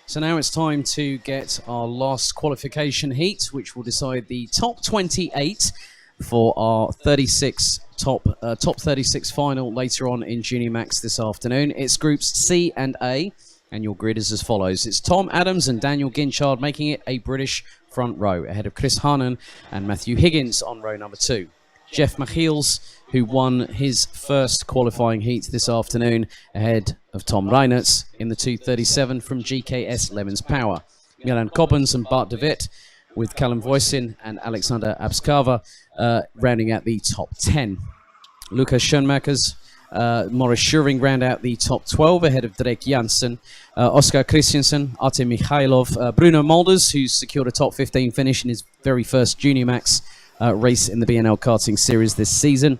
So now it's time to get our last qualification heat, which will decide the top 28 for our 36 top 36 final later on in Junior Max this afternoon. It's groups C and A, and your grid is as follows. It's Tom Adams and Daniel Ginchard making it a British front row, ahead of Chris Hannon and Matthew Higgins on row number 2. Jeff Michiels, who won his first qualifying heat this afternoon, ahead of Tom Reinertz in the 2:37 from GKS Lemons Power. Milan Cobbins and Bart de Wit, with Callum Voisin and Alexander Abskava rounding out the top 10. Lucas Schoenmakers, Morris Schuring round out the top 12 ahead of Drake Janssen, Oscar Christensen, Artem Mikhailov, Bruno Molders, who's secured a top 15 finish in his very first Junior Max race in the BNL karting series this season,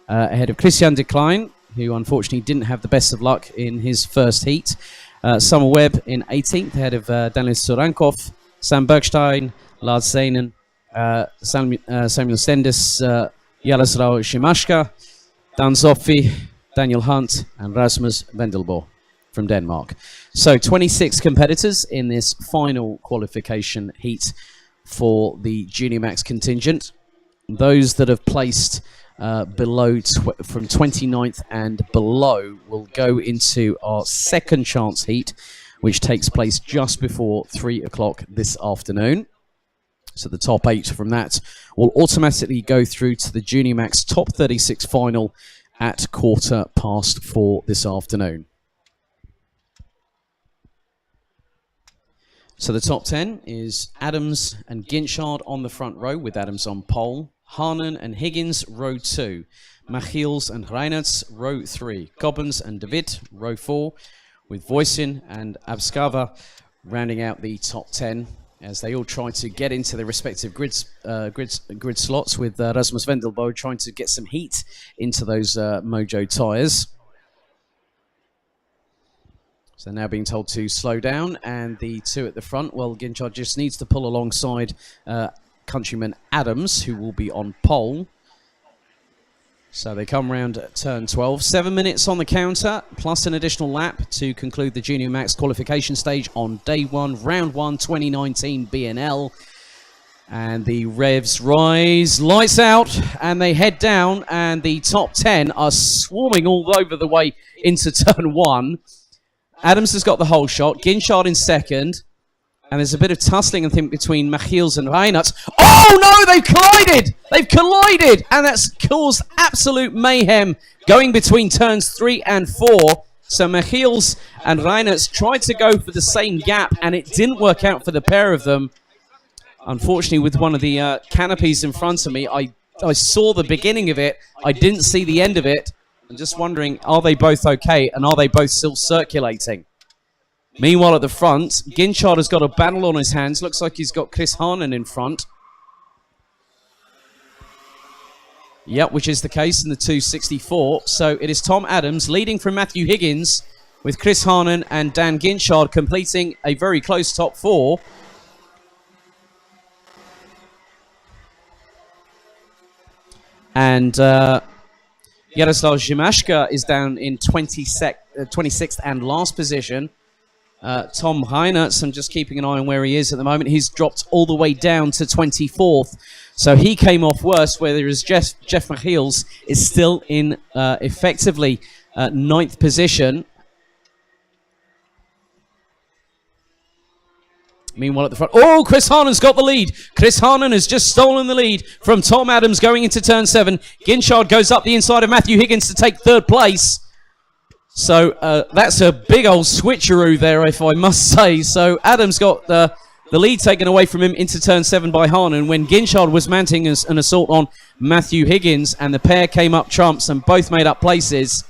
ahead of Christian de Klein, who unfortunately didn't have the best of luck in his first heat. Summer Webb in 18th, ahead of Daniel Sorankov, Sam Bergstein, Lars Zanen, Samuel Stendis, Jaroslav Shimashka, Dan Zopfi, Daniel Hunt, and Rasmus Vendelbo from Denmark. So 26 competitors in this final qualification heat for the Junior Max contingent. Those that have placed below from 29th and below will go into our second chance heat, which takes place just before 3 o'clock this afternoon. So the top 8 from that will automatically go through to the Junior Max top 36 final at 4:15 this afternoon. So the top 10 is Adams and Ginchard on the front row, with Adams on pole. Harnan and Higgins, row 2. Michiels and Reinertz, row 3. Cobbins and David, row 4, with Voisin and Abskava rounding out the top 10 as they all try to get into their respective grid slots, with Rasmus Vendelbo trying to get some heat into those Mojo tyres. So now being told to slow down, and the two at the front, well, Ginchard just needs to pull alongside countryman Adams, who will be on pole. So they come round at turn 12. 7 minutes on the counter, plus an additional lap to conclude the Junior Max qualification stage on day 1, round 1, 2019 BNL. And the revs rise, lights out, and they head down, and the top 10 are swarming all over the way into turn 1. Adams has got the whole shot, Ginchard in second, and there's a bit of tussling, I think, between Michiels and Reinertz. Oh no, they've collided! They've collided! And that's caused absolute mayhem going between turns 3 and 4. So Michiels and Reinertz tried to go for the same gap, and it didn't work out for the pair of them. Unfortunately, with one of the canopies in front of me, I saw the beginning of it. I didn't see the end of it. I'm just wondering, are they both okay, and are they both still circulating? Meanwhile, at the front, Ginchard has got a battle on his hands. Looks like he's got Chris Harnan in front. Yep, which is the case in the 2:64. So it is Tom Adams leading from Matthew Higgins, with Chris Harnan and Dan Ginchard completing a very close top 4. And Jaroslav Shimashka is down in 26th and last position. Tom Reinertz, I'm just keeping an eye on where he is at the moment. He's dropped all the way down to 24th. So he came off worse, whereas Jeff Michiels is still in effectively 9th position. Meanwhile at the front, oh, Chris Harnan's got the lead. Chris Harnan has just stolen the lead from Tom Adams going into turn 7. Ginchard goes up the inside of Matthew Higgins to take 3rd place. So that's a big old switcheroo there, if I must say. So Adams got the lead taken away from him into turn 7 by Harnan when Ginchard was mounting an assault on Matthew Higgins, and the pair came up trumps and both made up places.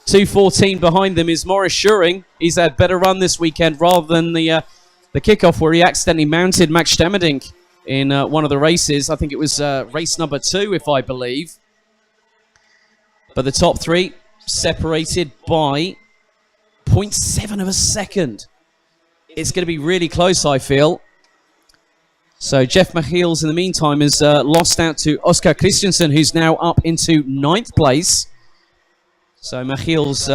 2:14 behind them is Morris Schuring. He's had better run this weekend rather than the kickoff where he accidentally mounted Max Stemmerdink in one of the races. I think it was race number 2, if I believe. But the top 3 separated by 0.7 of a second. It's going to be really close, I feel. So Jeff Michiels, in the meantime, has lost out to Oscar Christensen, who's now up into 9th place. So Michiels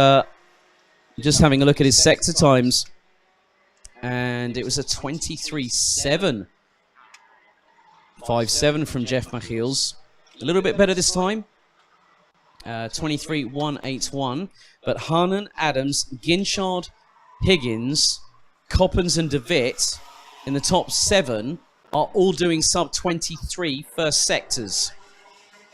just having a look at his sector times. And it was a 23-7. 5-7 from Jeff Machiels. A little bit better this time. 23-1-8-1. But Harnan, Adams, Ginchard, Higgins, Coppens and De Witt in the top 7 are all doing sub-23 first sectors.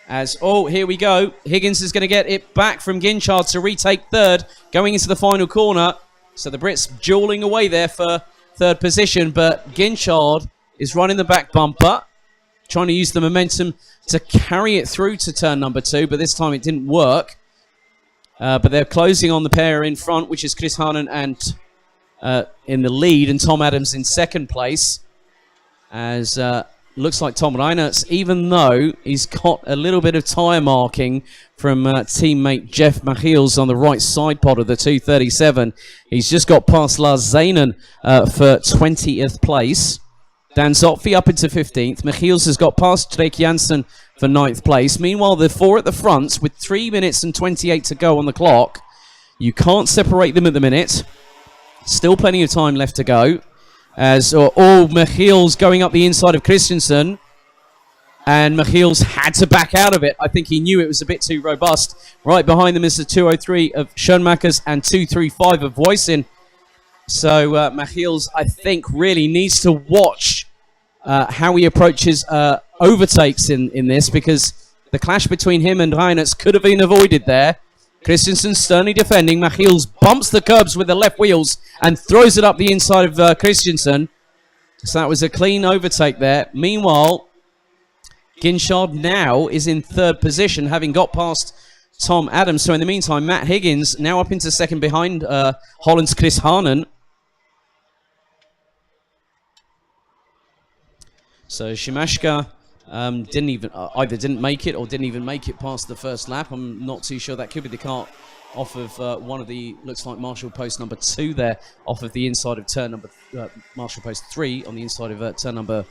Here we go. Higgins is going to get it back from Ginchard to retake third, going into the final corner. So the Brits dueling away there for third position, but Ginchard is running the back bumper, trying to use the momentum to carry it through to turn number 2, but this time it didn't work. But they're closing on the pair in front, which is Chris Harnan and in the lead, and Tom Adams in second place. Looks like Tom Reinertz, even though he's got a little bit of tyre marking from teammate Jeff Machiels on the right side pod of the 237. He's just got past Lars Zanen for 20th place. Dan Zotfi up into 15th. Machiels has got past Drake Janssen for 9th place. Meanwhile, the 4 at the front with 3 minutes and 28 to go on the clock. You can't separate them at the minute. Still plenty of time left to go. Machiels going up the inside of Christensen. And Machiels had to back out of it. I think he knew it was a bit too robust. Right behind them is the 203 of Schoenmakers and 235 of Voisin. So Machiels, I think, really needs to watch how he approaches overtakes in this, because the clash between him and Reinertz could have been avoided there. Christensen sternly defending. Machiels bumps the curbs with the left wheels and throws it up the inside of Christensen. So that was a clean overtake there. Meanwhile, Ginchard now is in third position, having got past Tom Adams. So in the meantime, Matt Higgins now up into second behind Holland's Chris Harnan. So Shimashka either didn't make it or didn't even make it past the first lap. I'm not too sure. That could be the car off of one of the, looks like Marshall post number 2 there, off of the inside of turn number, Marshall post 3 on the inside of turn number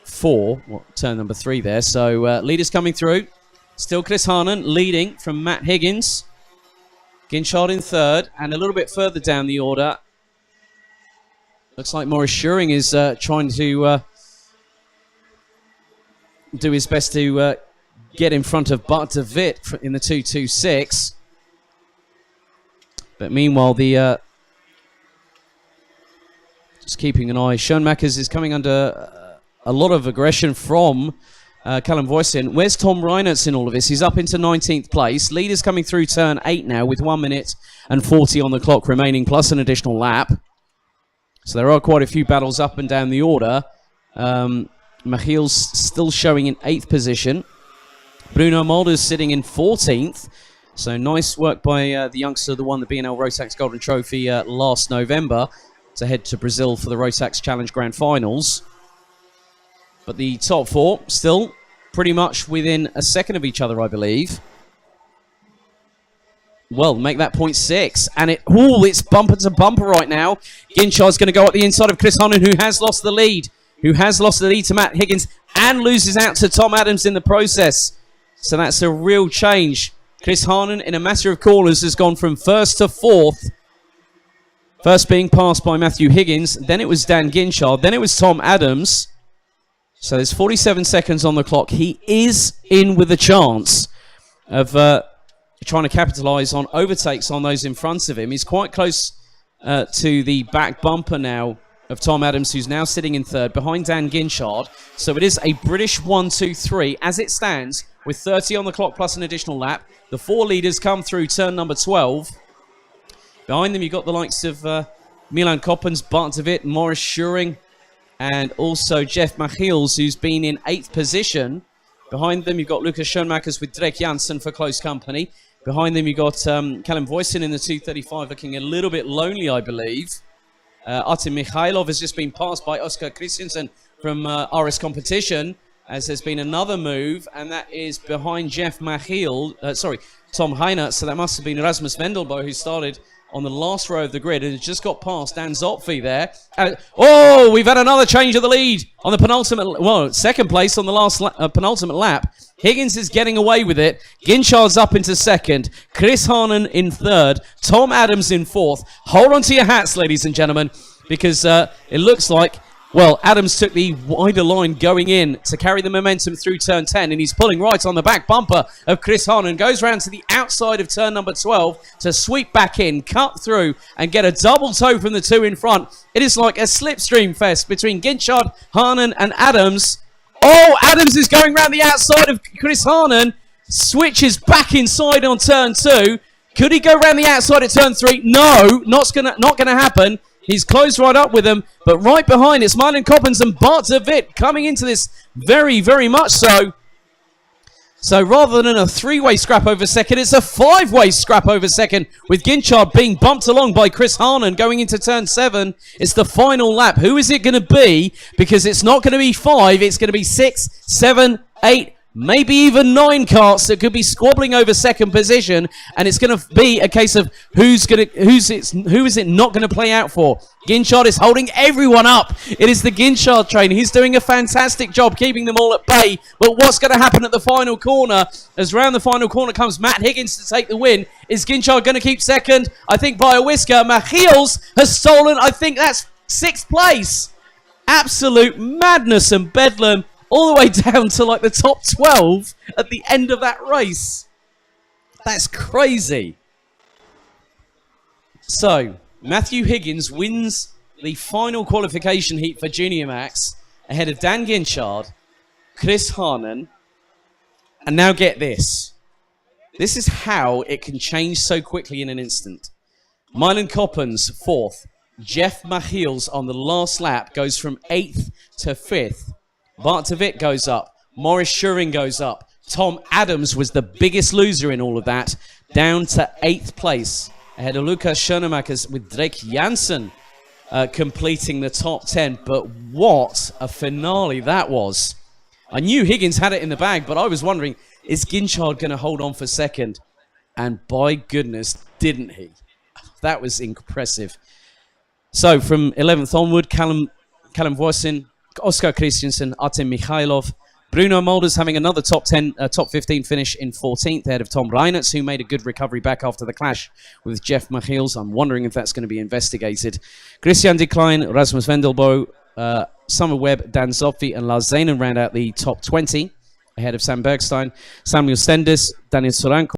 4, turn number 3 there. So leaders coming through. Still Chris Harnan leading from Matt Higgins. Ginchard in third, and a little bit further down the order, looks like Maurice Schuring is trying to do his best to get in front of Bart de Witt in the 226. But meanwhile, just keeping an eye, Schoenmakers is coming under a lot of aggression from Callum Voisin. Where's Tom Reinertz in all of this? He's up into 19th place. Leaders coming through turn 8 now with 1 minute and 40 on the clock remaining, plus an additional lap. So there are quite a few battles up and down the order. Machiels still showing in 8th position. Bruno Mulder's sitting in 14th. So nice work by the youngster that won the BNL Rotax Golden Trophy last November to head to Brazil for the Rotax Challenge Grand Finals. But the top 4 still pretty much within a second of each other, I believe. Well, make that 0.6. And it's bumper to bumper right now. Ginchard's going to go up the inside of Chris Harnan, who has lost the lead. To Matt Higgins and loses out to Tom Adams in the process. So that's a real change. Chris Harnan, in a matter of corners, has gone from first to fourth. First being passed by Matthew Higgins. Then it was Dan Ginchard. Then it was Tom Adams. So there's 47 seconds on the clock. He is in with a chance of trying to capitalise on overtakes on those in front of him. He's quite close to the back bumper now of Tom Adams, who's now sitting in third behind Dan Ginchard. So it is a British 1-2-3 as it stands with 30 on the clock plus an additional lap. The 4 leaders come through turn number 12. Behind them, you've got the likes of Milan Coppens, Bart de Witt, Maurice Schuring, and also Jeff Machiels, who's been in 8th position. Behind them, you've got Lucas Schoenmakers with Drake Janssen for close company. Behind them, you've got Callum Voisin in the 235, looking a little bit lonely, I believe. Artem Mikhailov has just been passed by Oskar Christensen from RS Competition, as there's been another move, and that is behind Jeff Machiel, Tom Reinertz. So that must have been Rasmus Vendelbo, who started on the last row of the grid and has just got past Dan Zotfi there. We've had another change of the lead on the second place on the last penultimate lap. Higgins is getting away with it. Ginchard's up into second. Chris Harnan in third. Tom Adams in fourth. Hold on to your hats, ladies and gentlemen. because it looks like, well, Adams took the wider line going in to carry the momentum through turn 10, and he's pulling right on the back bumper of Chris Harnan, goes round to the outside of turn number 12 to sweep back in, cut through, and get a double toe from the two in front. It is like a slipstream fest between Ginchard, Harnan, and Adams. Oh, Adams is going round the outside of Chris Harnan, switches back inside on turn 2. Could he go round the outside at turn 3? No, not gonna happen. He's closed right up with him, but right behind it's Marlon Coppens and Bart de Wit coming into this very, very much so. So rather than a three-way scrap over second, it's a five-way scrap over second, with Ginchard being bumped along by Chris Harnan going into turn 7. It's the final lap. Who is it going to be? Because it's not going to be 5, it's going to be 6, 7, 8, maybe even 9 carts that could be squabbling over second position, and it's going to be a case of who is it not going to play out for. Ginchard is holding everyone up. It is the Ginchard train. He's doing a fantastic job keeping them all at bay. But what's going to happen at the final corner? As round the final corner comes Matt Higgins to take the win. Is Ginchard going to keep second? I think by a whisker. Machiels has stolen, I think that's 6th place. Absolute madness and bedlam, all the way down to like the top 12 at the end of that race. That's crazy. So, Matthew Higgins wins the final qualification heat for Junior Max ahead of Dan Ginchard, Chris Harnan, and now get this. This is how it can change so quickly in an instant. Mylan Coppens, 4th. Jeff Machiels on the last lap goes from 8th to 5th. Bart de Wit goes up. Morris Schuring goes up. Tom Adams was the biggest loser in all of that, down to 8th place. Ahead of Lucas Schoenemakers with Drake Janssen completing the top 10. But what a finale that was. I knew Higgins had it in the bag, but I was wondering, is Ginchard going to hold on for second? And by goodness, didn't he? That was impressive. So from 11th onward, Callum Voisin, Oscar Christensen, Artem Mikhailov, Bruno Mulders having another top 15 finish in 14th ahead of Tom Reinertz, who made a good recovery back after the clash with Jeff Machiels. I'm wondering if that's going to be investigated. Christian de Klein, Rasmus Vendelbo, Summer Webb, Dan Zopfi, and Lars Zenen round out the top 20 ahead of Sam Bergstein, Samuel Stendis, Daniel Soranko.